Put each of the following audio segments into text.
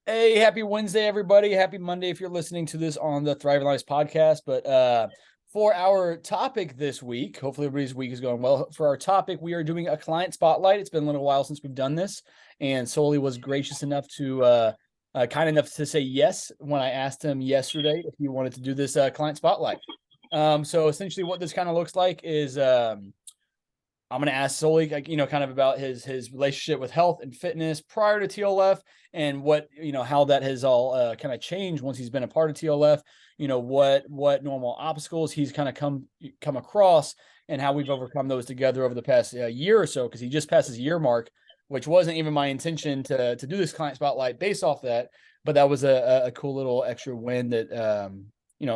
Hey, happy Wednesday, everybody. Happy Monday if you're listening to this on the Thriving Lives podcast. But for our topic this week, hopefully everybody's week is going well. For our topic, we are doing a client spotlight. It's been a little while since we've done this, and Soli was gracious enough to kind enough to say yes when I asked him yesterday if he wanted to do this client spotlight. So essentially, what this kind of looks like is I'm going to ask Sully, kind of about his relationship with health and fitness prior to TLF, and what how that has all kind of changed once he's been a part of TLF. What normal obstacles he's kind of come across, and how we've overcome those together over the past year or so. Because he just passed his year mark, which wasn't even my intention to do this client spotlight based off that, but that was a cool little extra win that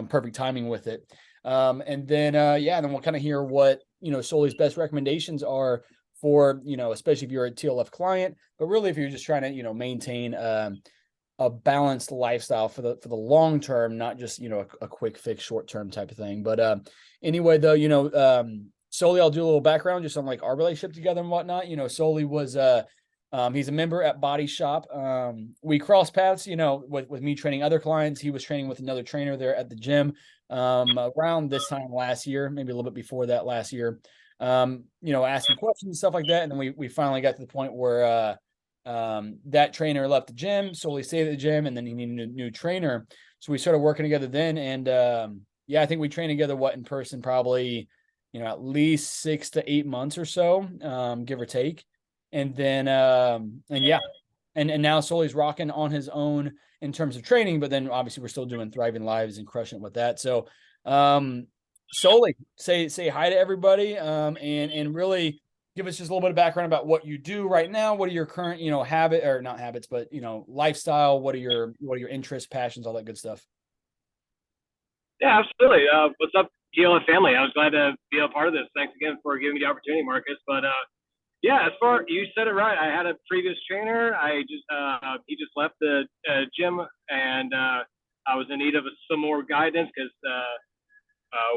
perfect timing with it. And then then we'll kind of hear what Soli's best recommendations are for, especially if you're a TLF client, but really if you're just trying to, maintain a balanced lifestyle for the long term, not just, a quick fix, short term type of thing. But anyway, though, Soli, I'll do a little background just on like our relationship together and whatnot. Soli was he's a member at Body Shop. We crossed paths, with me training other clients. He was training with another trainer there at the gym around this time last year, maybe a little bit before that last year. Asking questions and stuff like that. And then we finally got to the point where that trainer left the gym, Soli stayed at the gym, and then he needed a new trainer. So we started working together then. And I think we trained together in person probably, at least 6 to 8 months or so, give or take. And then and now Soli's rocking on his own in terms of training, but then obviously we're still doing Thriving Lives and crushing it with that. So Soli, say hi to everybody, and really give us just a little bit of background about what you do right now. What are your current, habit, or not habits, but lifestyle? What are your interests, passions, all that good stuff? Yeah, absolutely. What's up, TLF family? I was glad to be a part of this. Thanks again for giving me the opportunity, Marcus. But yeah, as far you said it right. I had a previous trainer. I just he just left the gym, and I was in need of some more guidance because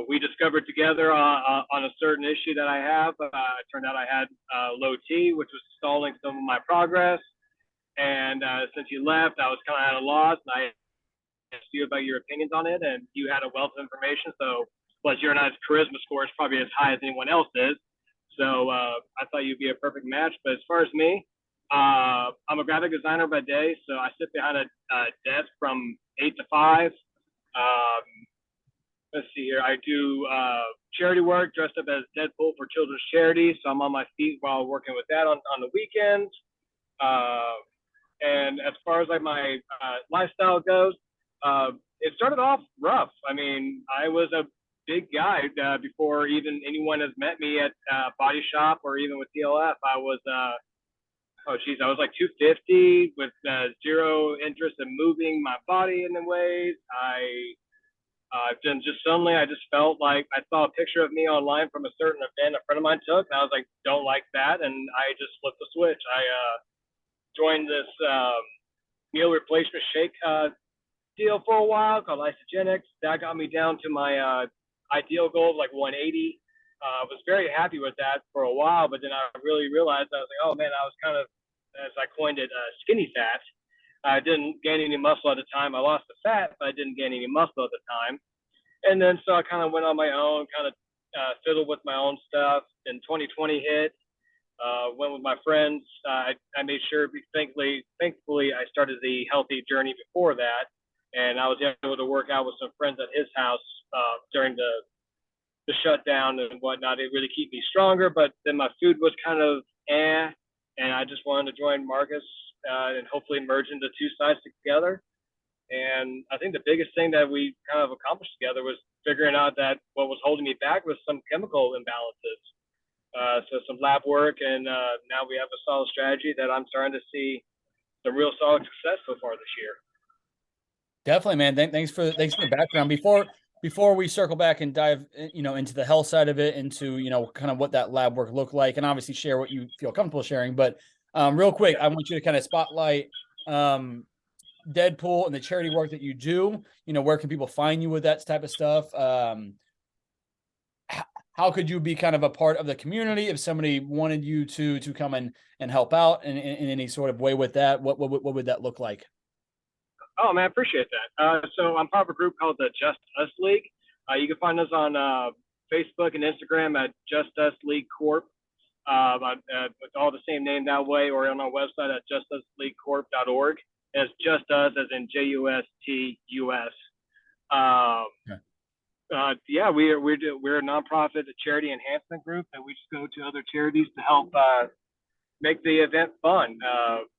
we discovered together on a certain issue that I have. It turned out I had low T, which was stalling some of my progress. And since you left, I was kind of at a loss, and I asked you about your opinions on it, and you had a wealth of information. So, plus your and I's charisma score is probably as high as anyone else's. So I thought you'd be a perfect match. But as far as me, I'm a graphic designer by day, so I sit behind a desk from 8 to 5. Um, let's see here. I do charity work dressed up as Deadpool for children's charities, so I'm on my feet while working with that on the weekends. Uh, and as far as like my lifestyle goes, it started off rough. I mean, I was a big guy before even anyone has met me at Body Shop or even with TLF. I was I was like 250 with zero interest in moving my body in the ways. Then just suddenly I just felt like I saw a picture of me online from a certain event a friend of mine took, and I was like, don't like that, and I just flipped the switch. I joined this meal replacement shake deal for a while called Isogenics. That got me down to my ideal goal of like 180. I was very happy with that for a while, but then I really realized I was like, oh man, I was kind of, as I coined it, skinny fat. I didn't gain any muscle at the time. I lost the fat, but I didn't gain any muscle at the time. And then so I kind of went on my own, kind of fiddled with my own stuff. Then 2020 hit. Went with my friends. I made sure, thankfully, I started the healthy journey before that, and I was able to work out with some friends at his house during the shutdown and whatnot. It really kept me stronger, but then my food was kind of and I just wanted to join Marcus and hopefully merge into two sides together. And I think the biggest thing that we kind of accomplished together was figuring out that what was holding me back was some chemical imbalances. So some lab work, and now we have a solid strategy that I'm starting to see some real solid success so far this year. Definitely, man. Thanks for the background. Before we circle back and dive, into the health side of it, into kind of what that lab work looked like, and obviously share what you feel comfortable sharing. But real quick, I want you to kind of spotlight Deadpool and the charity work that you do. Where can people find you with that type of stuff? How could you be kind of a part of the community if somebody wanted you to come and help out in any sort of way with that? What would that look like? Oh man, I appreciate that. So I'm part of a group called the Just Us League. You can find us on Facebook and Instagram at Justusleaguecorp. It's all the same name that way, or on our website at justusleaguecorp.org. And it's just us as in JUSTUS. Yeah. Yeah, we're a nonprofit, a charity enhancement group, and we just go to other charities to help make the event fun.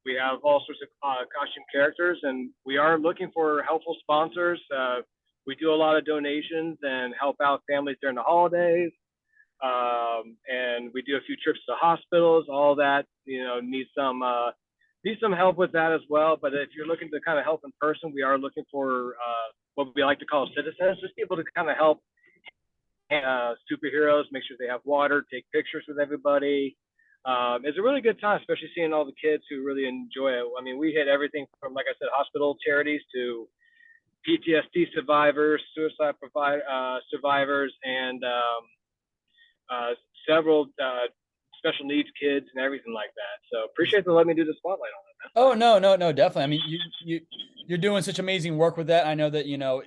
We have all sorts of costume characters, and we are looking for helpful sponsors. We do a lot of donations and help out families during the holidays. And we do a few trips to hospitals. All that, needs some help with that as well. But if you're looking to kind of help in person, we are looking for what we like to call citizens, just people to kind of help superheroes, make sure they have water, take pictures with everybody. It's a really good time, especially seeing all the kids who really enjoy it. I mean, we hit everything from, like I said, hospital charities to PTSD survivors, suicide survivors, and several special needs kids and everything like that. So appreciate the letting me do the spotlight on it, man. Oh, no, definitely. I mean, you're doing such amazing work with that. I know that,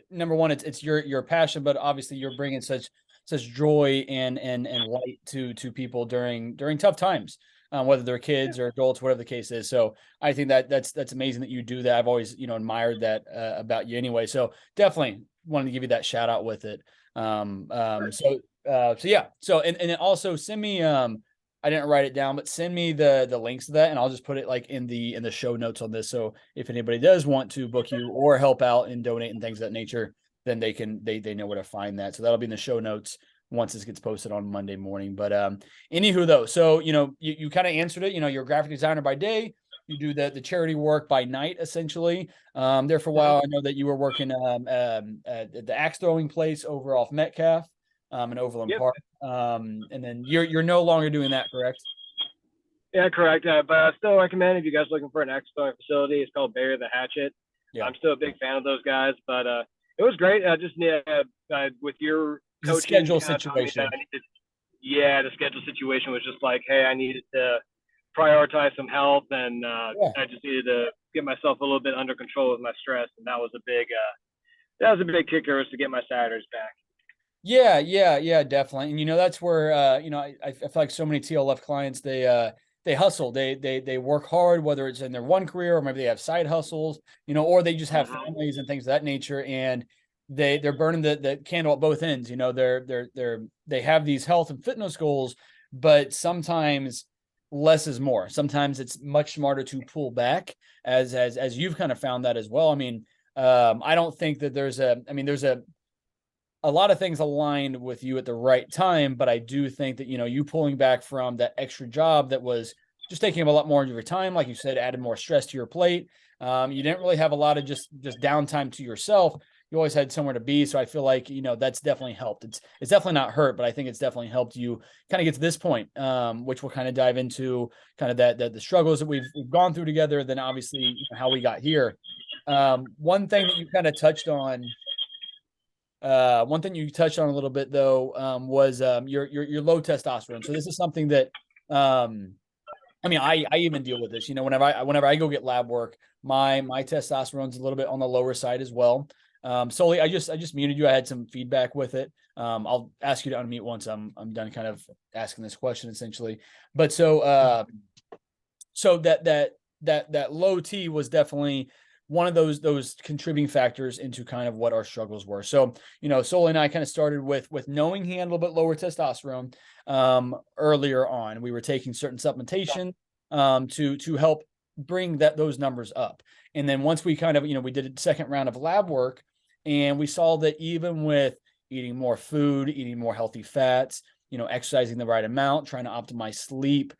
number one, it's your passion, but obviously you're bringing such joy and light to people during tough times, whether they're kids or adults, whatever the case is. So I think that's amazing that you do that. I've always, admired that about you anyway. So definitely wanted to give you that shout out with it. So yeah. So, and then also send me, I didn't write it down, but send me the links to that, and I'll just put it like in the show notes on this. So if anybody does want to book you or help out and donate and things of that nature, then they know where to find that. So that'll be in the show notes once this gets posted on Monday morning. But anywho though, so you kind of answered it. You're a graphic designer by day. You do the charity work by night, essentially. There for a while, I know that you were working at the axe throwing place over off Metcalf, in Overland Park. And then you're no longer doing that, correct? Yeah, correct. But I still recommend, if you guys are looking for an axe throwing facility, it's called Bury the Hatchet. Yeah. I'm still a big fan of those guys, but it was great. I just with your coaching schedule situation. The schedule situation was just like, hey, I needed to prioritize some health, and I just needed to get myself a little bit under control with my stress, and that was a big kicker, was to get my Saturdays back. Yeah, definitely. And that's where I feel like so many TLF clients, they hustle, they work hard, whether it's in their one career or maybe they have side hustles, or they just have families and things of that nature, and they're burning the candle at both ends. They have these health and fitness goals, but sometimes less is more. Sometimes it's much smarter to pull back, as you've kind of found that as well. I mean, I don't think that there's a lot of things aligned with you at the right time, but I do think that, you pulling back from that extra job that was just taking up a lot more of your time, like you said, added more stress to your plate. You didn't really have a lot of just downtime to yourself. You always had somewhere to be. So I feel like, that's definitely helped. It's definitely not hurt, but I think it's definitely helped you kind of get to this point, which we'll kind of dive into kind of the struggles that we've gone through together. Then obviously how we got here. One thing that you kind of touched on, one thing you touched on a little bit though, was your low testosterone. So this is something that, I even deal with this, whenever I go get lab work, my testosterone's a little bit on the lower side as well. Sully, I just muted you. I had some feedback with it. I'll ask you to unmute once I'm done kind of asking this question essentially. But so that low T was definitely one of those contributing factors into kind of what our struggles were. So, Sully and I kind of started with knowing he had a little bit lower testosterone earlier on. We were taking certain supplementation to help bring those numbers up. And then once we kind of, we did a second round of lab work, and we saw that even with eating more food, eating more healthy fats, exercising the right amount, trying to optimize sleep,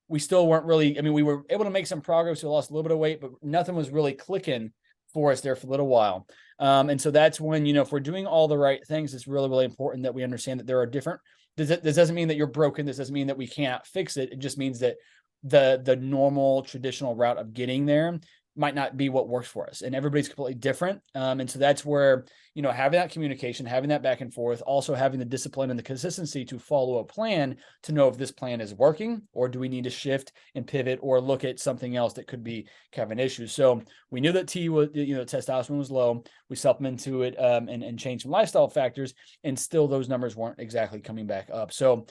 we still weren't really, we were able to make some progress. We lost a little bit of weight, but nothing was really clicking for us there for a little while. And so that's when, if we're doing all the right things, it's really, really important that we understand that there are different, this doesn't mean that you're broken. This doesn't mean that we can't fix it. It just means that the normal traditional route of getting there might not be what works for us, and everybody's completely different. And so that's where, having that communication, having that back and forth, also having the discipline and the consistency to follow a plan to know if this plan is working, or do we need to shift and pivot or look at something else that could be kind of an issue. So we knew that testosterone was low. We supplemented to it, and changed some lifestyle factors, and still those numbers weren't exactly coming back up. So,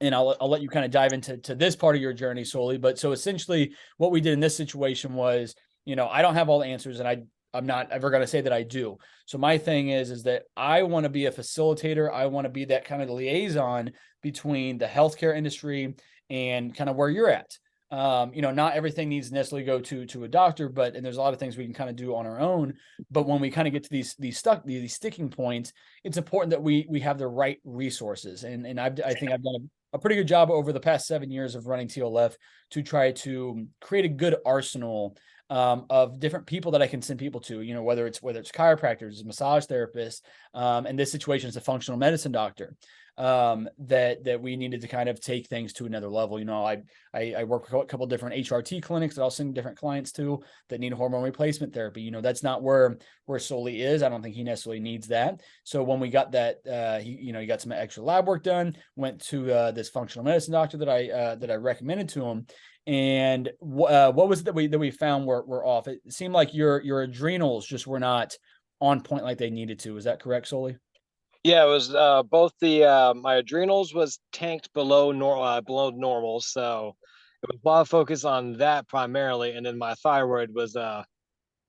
and I'll let you kind of dive into this part of your journey, Sully. But so essentially what we did in this situation was, I don't have all the answers, and I'm not ever going to say that I do. So my thing is that I want to be a facilitator. I want to be that kind of liaison between the healthcare industry and kind of where you're at. Not everything needs to necessarily go to a doctor, and there's a lot of things we can kind of do on our own. But when we kind of get to these sticking points, it's important that we have the right resources. And I think I've done a pretty good job over the past 7 years of running TLF to try to create a good arsenal of different people that I can send people to, whether it's chiropractors, massage therapists, in this situation, it's a functional medicine doctor, that we needed to kind of take things to another level. I work with a couple of different HRT clinics that I'll send different clients to that need hormone replacement therapy. That's not where Sully is. I don't think he necessarily needs that. So when we got that, he got some extra lab work done, went to this functional medicine doctor that I recommended to him. And what was it that we found were off? It seemed like your adrenals just were not on point like they needed to. Is that correct, Sully? Yeah, it was both my adrenals was tanked below normal, so it was a lot of focus on that primarily, and then my thyroid was a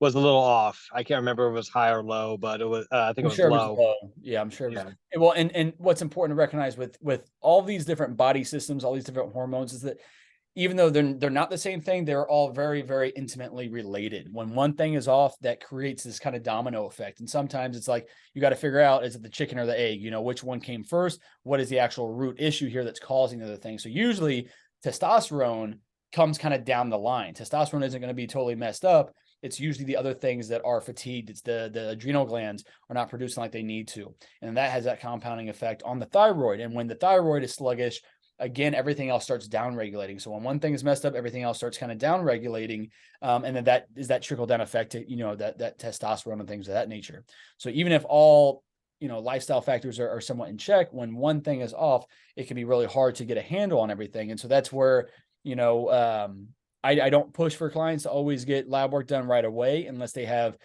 little off. I can't remember if it was high or low, but it was I think I'm it was sure it was low. low. Yeah, I'm sure it was. Well, and what's important to recognize with all these different body systems, all these different hormones, is that even though they're not the same thing, they're all very, very intimately related. When one thing is off, that creates this kind of domino effect. And sometimes it's like, you got to figure out, is it the chicken or the egg? Which one came first? What is the actual root issue here that's causing the other thing? So usually testosterone comes kind of down the line. Testosterone isn't going to be totally messed up. It's usually the other things that are fatigued. It's the adrenal glands are not producing like they need to. And that has that compounding effect on the thyroid. And when the thyroid is sluggish, again, everything else starts down regulating. So when one thing is messed up, everything else starts kind of down regulating. And then that is that trickle down effect to, that testosterone and things of that nature. So even if all, lifestyle factors are somewhat in check, when one thing is off, it can be really hard to get a handle on everything. And so that's where, I don't push for clients to always get lab work done right away unless they have,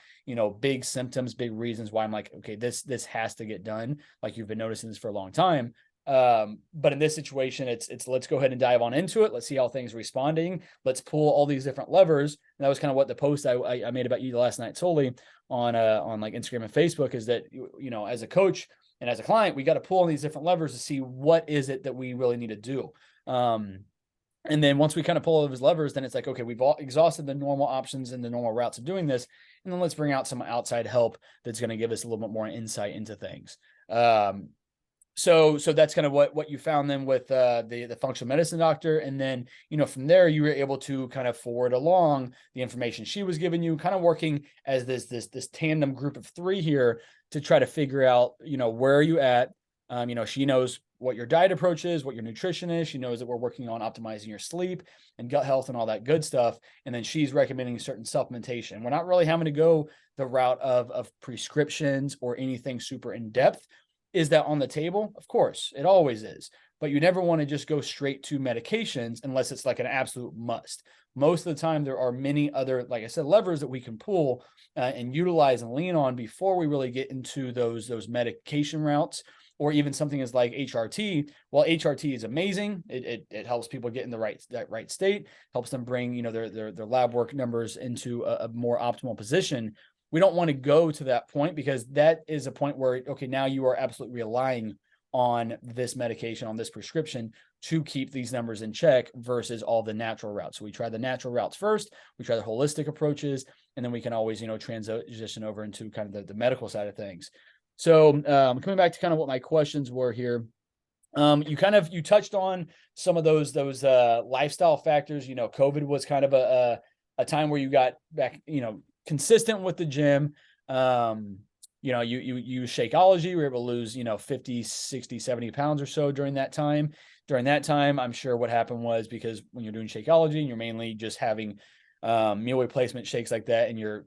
big symptoms, big reasons why I'm like, okay, this has to get done. Like you've been noticing this for a long time. But in this situation, it's let's go ahead and dive on into it. Let's see how things are responding. Let's pull all these different levers. And that was kind of what the post I made about you last night solely on like Instagram and Facebook, is that, as a coach and as a client, we got to pull on these different levers to see what is it that we really need to do. And then once we kind of pull all those levers, then it's like, okay, we've all exhausted the normal options and the normal routes of doing this. And then let's bring out some outside help that's going to give us a little bit more insight into things. So that's kind of what you found then with the functional medicine doctor. And then, from there, you were able to kind of forward along the information she was giving you, kind of working as this tandem group of three here to try to figure out, where are you at? She knows what your diet approach is, what your nutrition is. She knows that we're working on optimizing your sleep and gut health and all that good stuff. And then she's recommending certain supplementation. We're not really having to go the route of prescriptions or anything super in depth. Is that on the table? Of course, it always is. But you never want to just go straight to medications unless it's like an absolute must. Most of the time, there are many other, like I said, levers that we can pull and utilize and lean on before we really get into those medication routes, or even something as like HRT. While HRT is amazing, it helps people get in that right state, helps them bring their lab work numbers into a more optimal position. We don't want to go to that point, because that is a point where, okay, now you are absolutely relying on this medication, on this prescription to keep these numbers in check versus all the natural routes. So we try the natural routes first, we try the holistic approaches, and then we can always, transition over into kind of the medical side of things. So coming back to kind of what my questions were here, you touched on some of those lifestyle factors. COVID was kind of a time where you got back, consistent with the gym. You use Shakeology. We were able to lose, 50, 60, 70 pounds or so during that time. During that time, I'm sure what happened was, because when you're doing Shakeology and you're mainly just having meal replacement shakes like that, and you're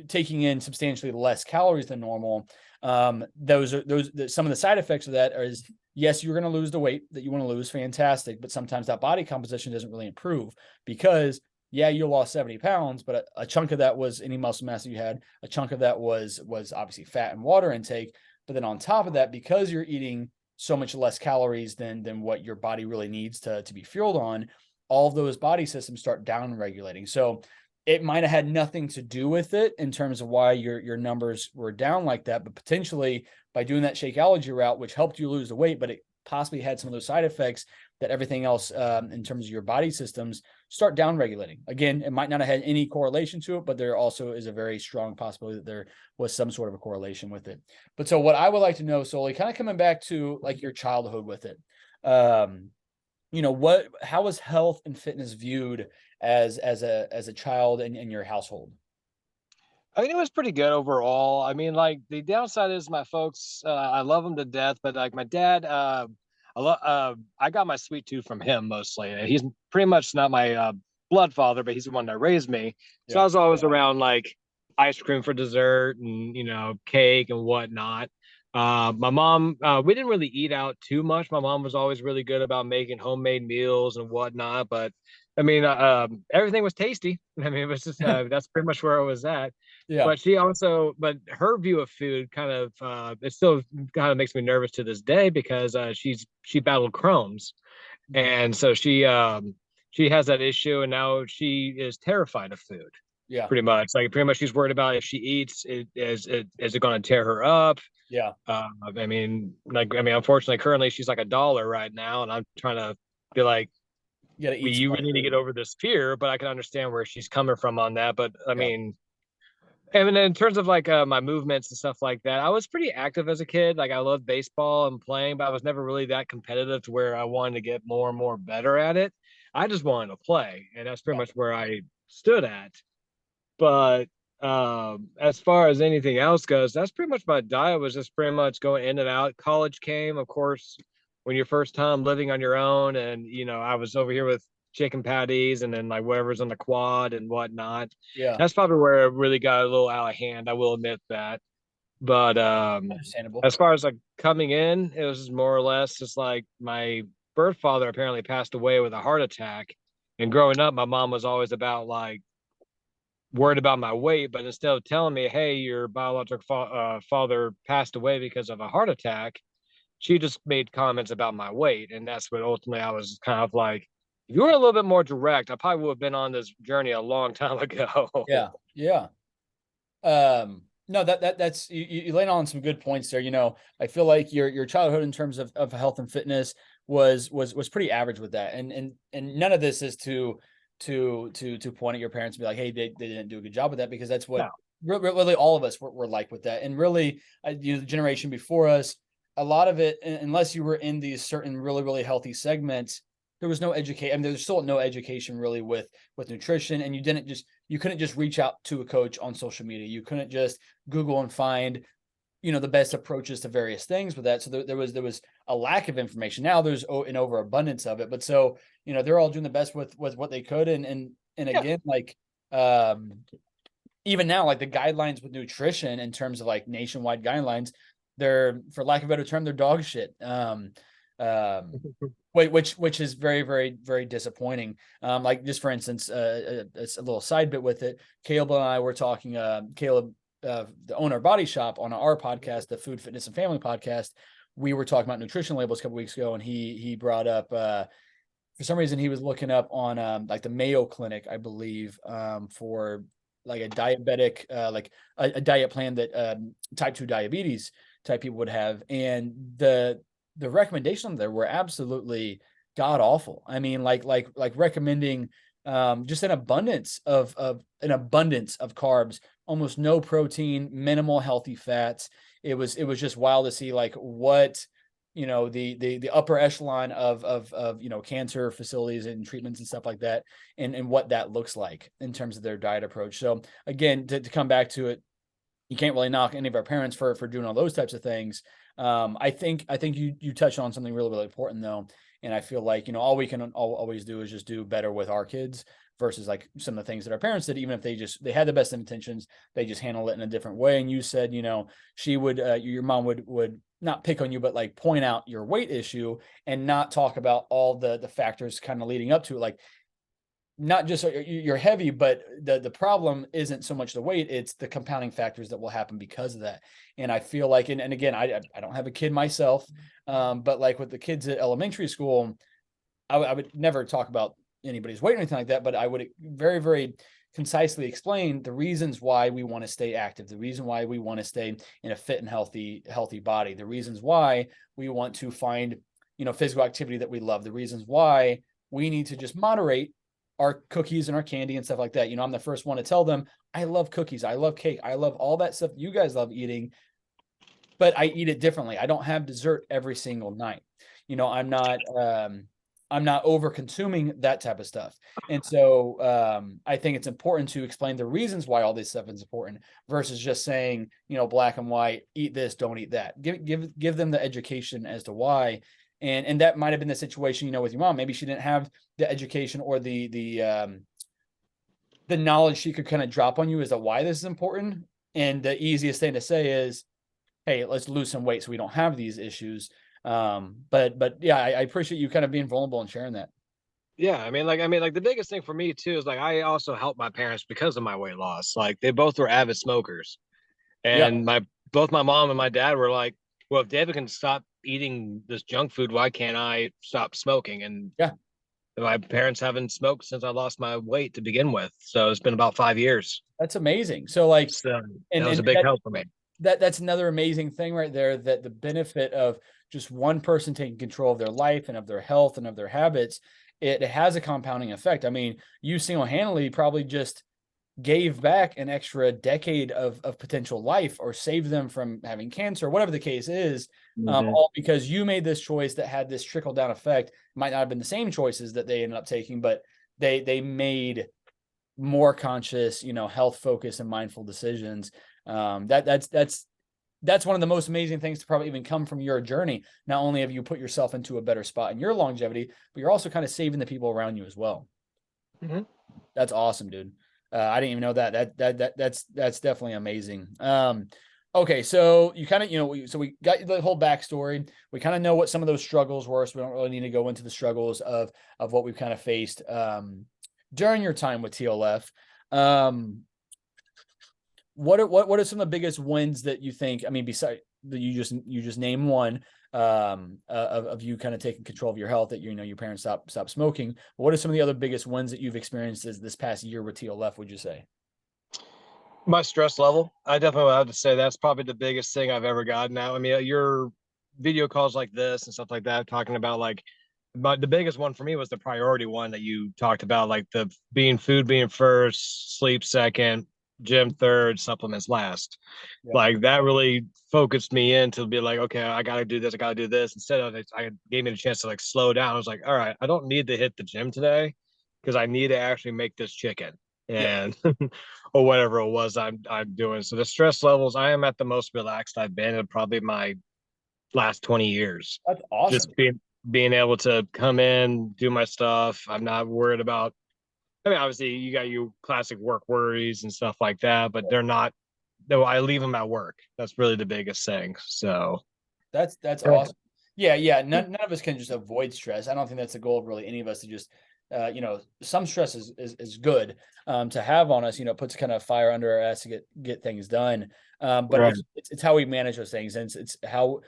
taking in substantially less calories than normal, those are some of the side effects of that is, yes, you're going to lose the weight that you want to lose, fantastic, but sometimes that body composition doesn't really improve because, yeah, you lost 70 pounds, but a chunk of that was any muscle mass that you had. A chunk of that was obviously fat and water intake. But then on top of that, because you're eating so much less calories than what your body really needs to be fueled on, all of those body systems start down regulating. So it might have had nothing to do with it in terms of why your numbers were down like that, but potentially by doing that Shakeology route, which helped you lose the weight, but it possibly had some of those side effects that everything else in terms of your body systems start down regulating. Again, it might not have had any correlation to it, but there also is a very strong possibility that there was some sort of a correlation with it. But so what I would like to know, Sully, kind of coming back to like your childhood with it, how was health and fitness viewed as a child in your household? I mean, it was pretty good overall. I mean, like the downside is my folks, I love them to death, but like my dad, I got my sweet tooth from him mostly. He's pretty much not my blood father, but he's the one that raised me. So I was always around like ice cream for dessert and cake and whatnot. My mom, we didn't really eat out too much. My mom was always really good about making homemade meals and whatnot. But I mean, everything was tasty. I mean, it was just that's pretty much where I was at. Yeah. But but her view of food kind of, it still kind of makes me nervous to this day because she battled Crohn's, and so she has that issue, and now she is terrified of food. Yeah. Pretty much, she's worried about if she eats, is it going to tear her up? Yeah. I mean, unfortunately, currently she's like $1 right now, and I'm trying to be like, You gotta eat you really need to get over this fear. But I can understand where she's coming from on that. But I mean, and then in terms of like my movements and stuff like that, I was pretty active as a kid. Like I loved baseball and playing, but I was never really that competitive to where I wanted to get more and more better at it. I just wanted to play, and that's pretty much where I stood at. But as far as anything else goes, that's pretty much my diet was just pretty much going in and out. College came, of course, when your first time living on your own, and I was over here with chicken patties and then like whatever's on the quad and whatnot. Yeah. That's probably where it really got a little out of hand. I will admit that. But Understandable. as far as like coming in, it was more or less just like my birth father apparently passed away with a heart attack. And growing up, my mom was always about like worried about my weight, but instead of telling me, hey, your biological father passed away because of a heart attack, she just made comments about my weight. And that's what ultimately I was kind of like, if you were a little bit more direct, I probably would have been on this journey a long time ago. Yeah. Yeah. No, that's you laid on some good points there. I feel like your childhood in terms of health and fitness was pretty average with that. And none of this is to point at your parents and be like, hey, they didn't do a good job with that, because that's what really all of us were like with that. And really, the generation before us, a lot of it, unless you were in these certain really, really healthy segments, there was no education. I mean, there's still no education really with nutrition, and you couldn't just reach out to a coach on social media. You couldn't just Google and find, the best approaches to various things with that. So there was a lack of information. Now there's an overabundance of it, but so, they're all doing the best with what they could. And again, like, even now, like the guidelines with nutrition in terms of like nationwide guidelines, they're, for lack of a better term, they're dog shit. Which is very, very, very disappointing. Like just for instance, it's a little side bit with it. Caleb and I were talking, Caleb, the owner of Body Shop, on our podcast, the Food, Fitness, and Family podcast. We were talking about nutrition labels a couple weeks ago, and he brought up, for some reason, he was looking up on like the Mayo Clinic, I believe, for like a diabetic, like a diet plan that type 2 diabetes type people would have, and the recommendations there were absolutely god awful. I mean, like recommending just an abundance of carbs, almost no protein, minimal healthy fats. It was just wild to see like what the upper echelon of cancer facilities and treatments and stuff like that, and what that looks like in terms of their diet approach. So again, to come back to it, you can't really knock any of our parents for doing all those types of things. I think you touched on something really, really important though, And I feel like, all we can always do is just do better with our kids versus like some of the things that our parents did, even if they had the best intentions, they just handle it in a different way. And you said, she would, your mom would not pick on you, but like point out your weight issue and not talk about all the factors kind of leading up to it. Like, not just you're heavy, but the problem isn't so much the weight, it's the compounding factors that will happen because of that. And I feel like, and again, I don't have a kid myself, but like with the kids at elementary school, I would never talk about anybody's weight or anything like that, but I would very, very concisely explain the reasons why we want to stay active, the reason why we want to stay in a fit and healthy body, the reasons why we want to find, physical activity that we love, the reasons why we need to just moderate our cookies and our candy and stuff like that. I'm the first one to tell them, I love cookies, I love cake, I love all that stuff you guys love eating, but I eat it differently. I don't have dessert every single night. I'm not over consuming that type of stuff. And so I think it's important to explain the reasons why all this stuff is important versus just saying, black and white, eat this, don't eat that. Give them the education as to why. And that might have been the situation, with your mom. Maybe she didn't have the education or the knowledge she could kind of drop on you as to why this is important. And the easiest thing to say is, hey, let's lose some weight so we don't have these issues. But yeah, I appreciate you kind of being vulnerable and sharing that. Yeah, I mean, the biggest thing for me too is like I also helped my parents because of my weight loss. Like they both were avid smokers, Yeah. and both my mom and my dad were like, "Well, if David can stop eating this junk food, why can't I stop smoking?" And Yeah, my parents haven't smoked since I lost my weight to begin with, so it's been about 5 years. that's amazing. So like, So and that was and a big help for me. that's another amazing thing right there, that the benefit of just one person taking control of their life and of their health and of their habits, it has a compounding effect. I mean, you single-handedly probably just gave back an extra decade of potential life or saved them from having cancer, whatever the case is, all because you made this choice that had this trickle down effect. Might not have been the same choices that they ended up taking, but they made more conscious, health focused and mindful decisions. That's one of the most amazing things to probably even come from your journey. Not only have you put yourself into a better spot in your longevity, but you're also kind of saving the people around you as well. Mm-hmm. That's awesome, dude. I didn't even know that. That's definitely amazing. Okay, so you kind of, so we got the whole backstory. We kind of know what some of those struggles were, so we don't really need to go into the struggles of what we've kind of faced during your time with TLF. What are some of the biggest wins that you think? I mean, besides that, you just name one of you kind of taking control of your health, that your parents stopped smoking. But what are some of the other biggest wins that you've experienced this past year with TLF, would you say? My stress level, I definitely would have to say that's probably the biggest thing I've ever gotten out. I mean, your video calls like this and stuff like that, talking about like, but the biggest one for me was the priority one that you talked about, like the food being first, sleep second, gym third, supplements last. Yeah. Like that really focused me in to be like, okay, I got to do this. I got to do this. Instead of it, I gave me the chance to like slow down. I was like, all right, I don't need to hit the gym today because I need to actually make this chicken and or whatever it was I'm doing. So the stress levels, I am at the most relaxed I've been in probably my last 20 years. That's awesome. Just being able to come in, do my stuff. I'm not worried about, I mean, obviously you got your classic work worries and stuff like that, but they're not, no, I leave them at work. That's really the biggest thing. So that's awesome. Yeah. None of us can just avoid stress. I don't think that's the goal of really any of us, to just some stress is good to have on us, puts kind of fire under our ass to get things done. But right. it's how we manage those things. And it's how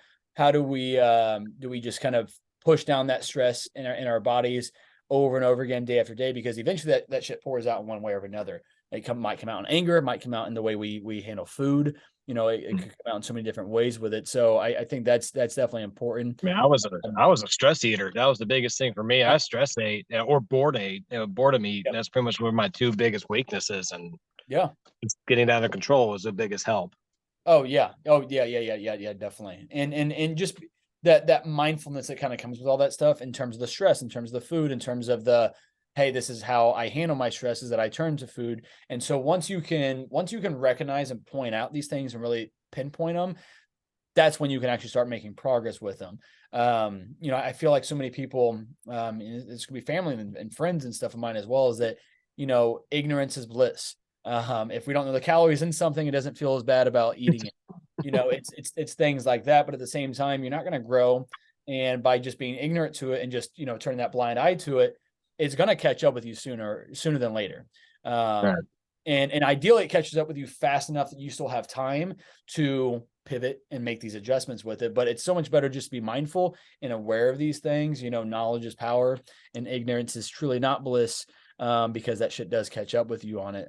do we just kind of push down that stress in our bodies over and over again, day after day, because eventually that shit pours out in one way or another. It might come out in anger, it might come out in the way we handle food. It could come out in so many different ways with it. So I think that's definitely important. I mean, I was a stress eater. That was the biggest thing for me. I stress ate or bored ate, boredom eat. Yep. That's pretty much where my two biggest weaknesses, and Yeah. getting out of control was the biggest help. Oh yeah. Yeah, definitely. And just that mindfulness that kind of comes with all that stuff, in terms of the stress, in terms of the food, in terms of the, hey, this is how I handle my stress, is that I turn to food. And so once you can recognize and point out these things and really pinpoint them, that's when you can actually start making progress with them. You know, I feel like so many people, this could be family and friends and stuff of mine as well, is that, you know, ignorance is bliss. If we don't know the calories in something, it doesn't feel as bad about eating it. You know, it's things like that. But at the same time, you're not going to grow. And by just being ignorant to it and just, you know, turning that blind eye to it, it's going to catch up with you sooner than later. Right. And ideally it catches up with you fast enough that you still have time to pivot and make these adjustments with it. But it's so much better just to be mindful and aware of these things. You know, knowledge is power and ignorance is truly not bliss, because that shit does catch up with you on it.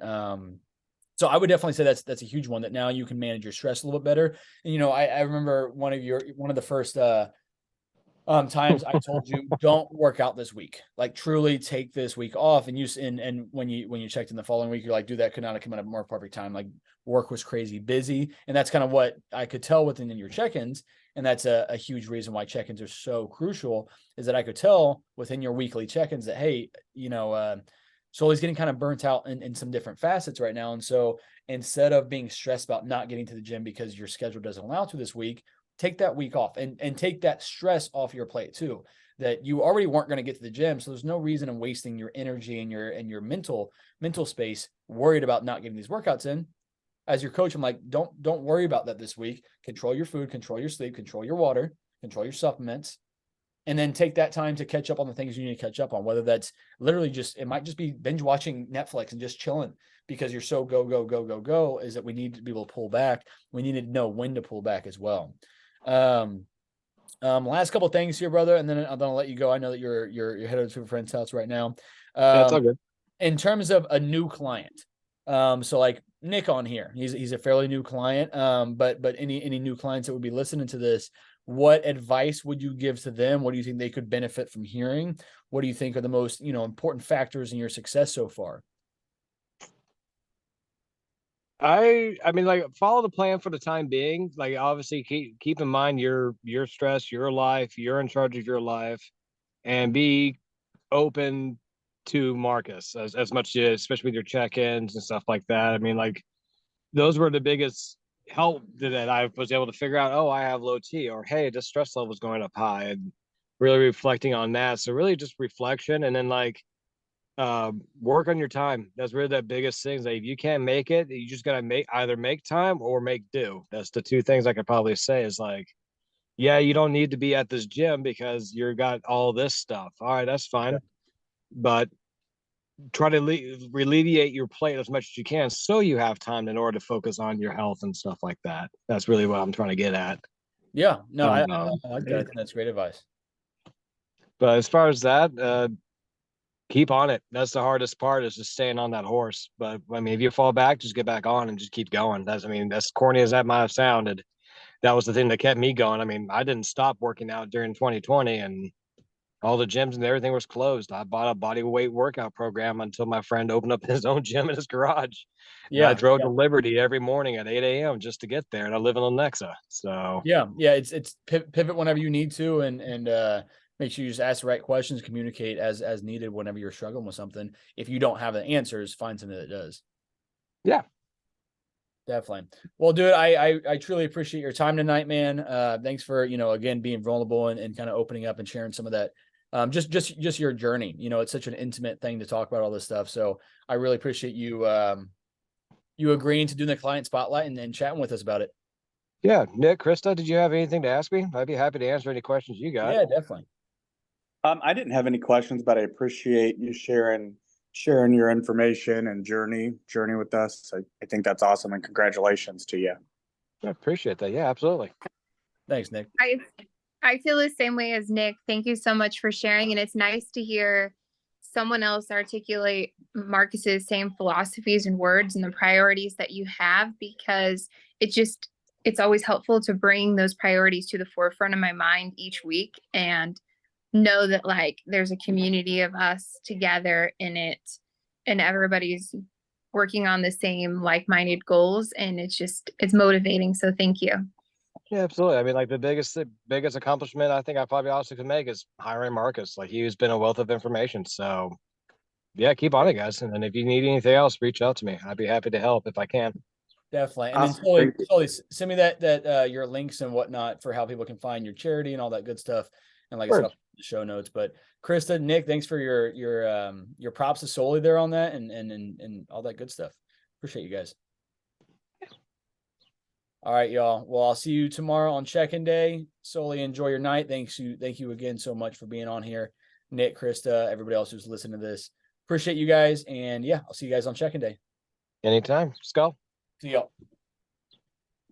So I would definitely say that's a huge one, that now you can manage your stress a little bit better. And, you know, I remember one of the first times I told you, don't work out this week, like truly take this week off. And and when you checked in the following week, you're like, dude, that could not have come at a more perfect time. Like work was crazy busy. And that's kind of what I could tell within your check-ins. And that's a huge reason why check-ins are so crucial, is that I could tell within your weekly check-ins that, hey, you know, Sully's getting kind of burnt out in some different facets right now. And so instead of being stressed about not getting to the gym because your schedule doesn't allow to this week, take that week off and take that stress off your plate too, that you already weren't going to get to the gym. So there's no reason in wasting your energy and your mental space worried about not getting these workouts in. As your coach, I'm like, don't worry about that this week. Control your food, control your sleep, control your water, control your supplements, and then take that time to catch up on the things you need to catch up on, whether that's literally it might just be binge watching Netflix and just chilling because you're so go, is that we need to be able to pull back. We need to know when to pull back as well. Last couple of things here, brother, and then I'll let you go. I know that you're headed to a friend's house right now. That's all good. In terms of a new client, so like Nick on here, he's a fairly new client. But any new clients that would be listening to this, what advice would you give to them? What do you think they could benefit from hearing? What do you think are the most, you know, important factors in your success so far? I mean, like, follow the plan for the time being. Like, obviously keep in mind your stress, your life, you're in charge of your life, and be open to Marcus as much as, especially with your check-ins and stuff like that. I mean, like, those were the biggest help that I was able to figure out, oh, I have low T, or hey, the stress level is going up high, and really reflecting on that. So really just reflection, and then like work on your time. That's really the biggest thing. Like if you can't make it, you just gotta either make time or make do. That's the two things I could probably say, is like, yeah, you don't need to be at this gym because you got all this stuff. All right, that's fine. Yeah. But try to alleviate your plate as much as you can so you have time in order to focus on your health and stuff like that. That's really what I'm trying to get at. Yeah, no, I like that. I Yeah. think that's great advice. But as far as that, keep on it. That's the hardest part, is just staying on that horse. But I mean, if you fall back, just get back on and just keep going. I mean, as corny as that might have sounded, that was the thing that kept me going. I mean, I didn't stop working out during 2020, and all the gyms and everything was closed. I bought a body weight workout program until my friend opened up his own gym in his garage. And I drove to Liberty every morning at 8 a.m. just to get there. And I live in Lenexa. So yeah, it's pivot whenever you need to, and make sure you just ask the right questions, communicate as needed whenever you're struggling with something. If you don't have the answers, find something that does. Yeah. Definitely. Well, dude, I truly appreciate your time tonight, man. Thanks for, you know, again, being vulnerable and kind of opening up and sharing some of that. Just your journey. You know, it's such an intimate thing to talk about all this stuff. So I really appreciate you you agreeing to do the client spotlight and chatting with us about it. Yeah. Nick, Krista, did you have anything to ask me? I'd be happy to answer any questions you got. Yeah, definitely. I didn't have any questions, but I appreciate you sharing your information and journey with us. I think that's awesome, and congratulations to you. I appreciate that. Yeah, absolutely. Thanks, Nick. I feel the same way as Nick. Thank you so much for sharing. And it's nice to hear someone else articulate Marcus's same philosophies and words and the priorities that you have, because it's always helpful to bring those priorities to the forefront of my mind each week and know that like there's a community of us together in it and everybody's working on the same like-minded goals, and it's motivating. So thank you. Yeah, absolutely. I mean, like the biggest accomplishment I think I probably also could make is hiring Marcus. Like he's been a wealth of information. So yeah, keep on it, guys. And then if you need anything else, reach out to me. I'd be happy to help if I can. Definitely. And then Awesome. Sully, Thank you. Sully, send me that your links and whatnot for how people can find your charity and all that good stuff. And like I said, Sure. I'll put the show notes. But Krista, Nick, thanks for your props to Sully there on that and all that good stuff. Appreciate you guys. All right, y'all. Well, I'll see you tomorrow on check-in day. Sully, enjoy your night. Thank you again so much for being on here. Nick, Krista, everybody else who's listening to this. Appreciate you guys. And yeah, I'll see you guys on check-in day. Anytime. Let's go. See y'all.